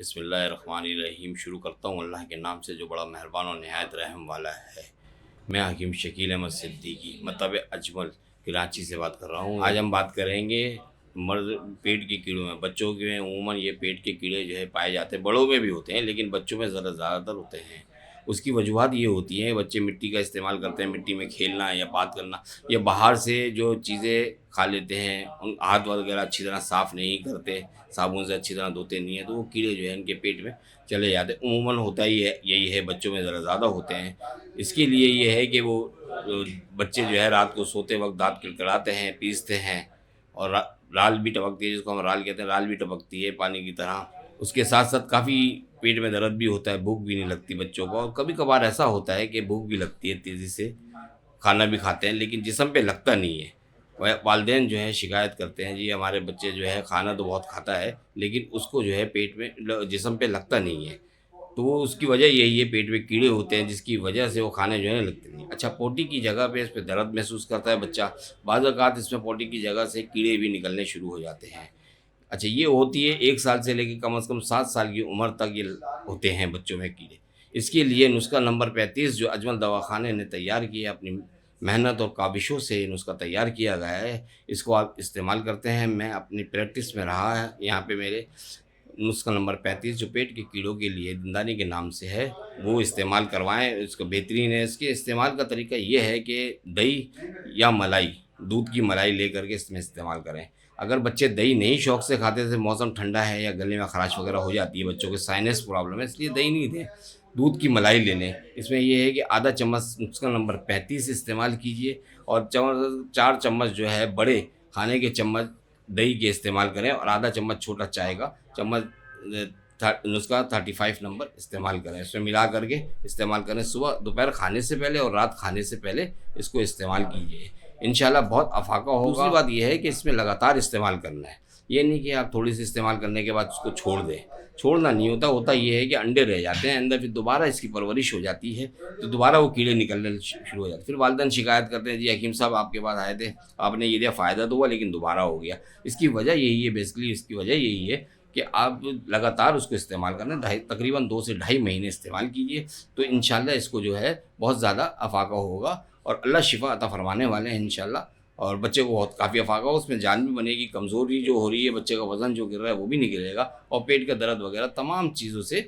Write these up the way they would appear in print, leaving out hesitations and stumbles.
बिस्मिल्लाहिर्रहमानिर्रहीम। शुरू करता हूँ अल्लाह के नाम से जो बड़ा मेहरबान और नहायत रहम वाला है। मैं हकीम शकील अहमद सिद्दीकी मतलब अजमल कराची से बात कर रहा हूँ। आज हम बात करेंगे मर्द पेट के कीड़ों में। बच्चों के में उमूमन ये पेट के कीड़े जो है पाए जाते हैं, बड़ों में भी होते हैं लेकिन बच्चों में ज़्यादातर होते हैं। उसकी वजूहत ये होती हैं, बच्चे मिट्टी का इस्तेमाल करते हैं, मिट्टी में खेलना या बात करना या बाहर से जो चीज़ें खा लेते हैं, उन हाथ वगैरह अच्छी तरह साफ़ नहीं करते, साबुन से अच्छी तरह धोते नहीं हैं, तो वो कीड़े जो है इनके पेट में चले जाते हैं। उमूमन होता ही है, यही है, बच्चों में ज़रा ज़्यादा होते हैं। इसके लिए ये है कि वो बच्चे जो है रात को सोते वक्त दाँत किड़किड़ाते हैं, पीसते हैं और राल भी टपकती है, जिसको हम राल कहते हैं, राल भी टपकती है पानी की तरह। उसके साथ साथ काफ़ी पेट में दर्द भी होता है, भूख भी नहीं लगती बच्चों को, और कभी कभार ऐसा होता है कि भूख भी लगती है तेज़ी से, खाना भी खाते हैं लेकिन जिस्म पे लगता नहीं है। वालिदैन जो है शिकायत करते हैं, जी हमारे बच्चे जो है खाना तो बहुत खाता है लेकिन उसको जो है पेट में जिस्म पे लगता नहीं है। तो वो उसकी वजह यही है, पेट में कीड़े होते हैं जिसकी वजह से वो खाने जो है ना लगते नहीं। अच्छा, पोटी की जगह पे इस पे दर्द महसूस करता है बच्चा, बाज़ औक़ात इसमें पोटी की जगह से कीड़े भी निकलने शुरू हो जाते हैं। अच्छा, ये होती है 1 साल से लेके कम से कम 7 साल की उम्र तक ये होते हैं बच्चों में कीड़े। इसके लिए नुस्ख़ा नंबर 35 जो अजमल दवाख़ाने ने तैयार किया, अपनी मेहनत और काविशों से ये नुस्ख़ा तैयार किया गया है, इसको आप इस्तेमाल करते हैं। मैं अपनी प्रैक्टिस में रहा है, यहाँ पे मेरे नुस्ख़ा नंबर 35 जो पेट के कीड़ों के लिए दंदानी के नाम से है, वो इस्तेमाल करवाएँ, इसको बेहतरीन है। इसके इस्तेमाल का तरीका ये है कि दही या मलाई, दूध की मलाई लेकर के इसमें इस्तेमाल करें। अगर बच्चे दही नहीं शौक़ से खाते, जैसे मौसम ठंडा है या गले में ख़राश वग़ैरह हो जाती है, बच्चों के साइनस प्रॉब्लम है, इसलिए दही नहीं दें, दूध की मलाई ले लें। इसमें ये है कि आधा चम्मच नुस्ख़ा नंबर 35 इस्तेमाल कीजिए और 4 चम्मच जो है बड़े खाने के चम्मच दही के इस्तेमाल करें और आधा चम्मच छोटा चाय का चम्मच नुस्ख़ा 35 नंबर इस्तेमाल करें। इसमें मिला करके इस्तेमाल करें, सुबह दोपहर खाने से पहले और रात खाने से पहले इसको इस्तेमाल कीजिए, इंशाल्लाह बहुत अफ़ाका होगा। दूसरी बात यह है कि इसमें लगातार इस्तेमाल करना है, ये नहीं कि आप थोड़ी सी इस्तेमाल करने के बाद उसको छोड़ दें। छोड़ना नहीं होता, होता ये है कि अंडे रह जाते हैं अंदर, फिर दोबारा इसकी परवरिश हो जाती है तो दोबारा वो कीड़े निकलने शुरू हो जाते हैं। फिर वालिदैन शिकायत करते हैं, जी हकीम साहब आपके पास आए थे, आपने ये दिया, फ़ायदा तो हुआ लेकिन दोबारा हो गया। इसकी वजह यही है, बेसिकली इसकी वजह यही है कि आप लगातार उसको इस्तेमाल करना, तकरीबन 2 से ढाई महीने इस्तेमाल कीजिए, तो इंशाल्लाह इसको जो है बहुत ज़्यादा अफ़ाका होगा और अल्लाह शिफ़ा अता फ़रमाने वाले हैं इंशाल्लाह। और बच्चे को बहुत काफ़ी अफ़ाका हो, उसमें जान भी बनेगी, कमज़ोरी जो हो रही है, बच्चे का वज़न जो गिर रहा है वो भी नहीं गिरेगा और पेट का दर्द वगैरह तमाम चीज़ों से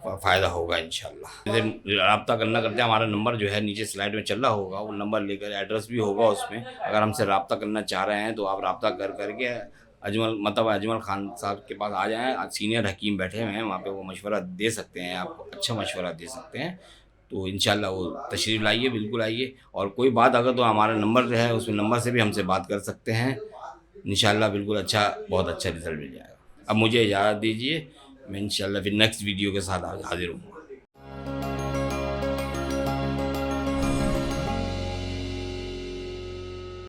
फ़ायदा होगा इंशाल्लाह। रब्ता करना करते हैं, हमारा नंबर जो है नीचे स्लाइड में चल रहा होगा, वो नंबर लेकर, एड्रेस भी होगा उसमें, अगर हमसे रब्ता करना चाह रहे हैं तो आप रब्ता करके अजमल ख़ान साहब के पास आ जाएँ। सीनियर हकीम बैठे हुए हैं वहाँ पे, वो मशवरा दे सकते हैं, आपको अच्छा मशवरा दे सकते हैं। तो इंशाल्लाह वो तशरीफ़ लाइए, बिल्कुल आइए, और कोई बात अगर तो हमारा नंबर जो है उसमें नंबर से भी हमसे बात कर सकते हैं इंशाल्लाह। बिल्कुल अच्छा, बहुत अच्छा रिज़ल्ट मिल जाएगा। अब मुझे इजाज़त दीजिए, मैं इंशाल्लाह फिर नेक्स्ट वीडियो के साथ हाज़िर हूँ।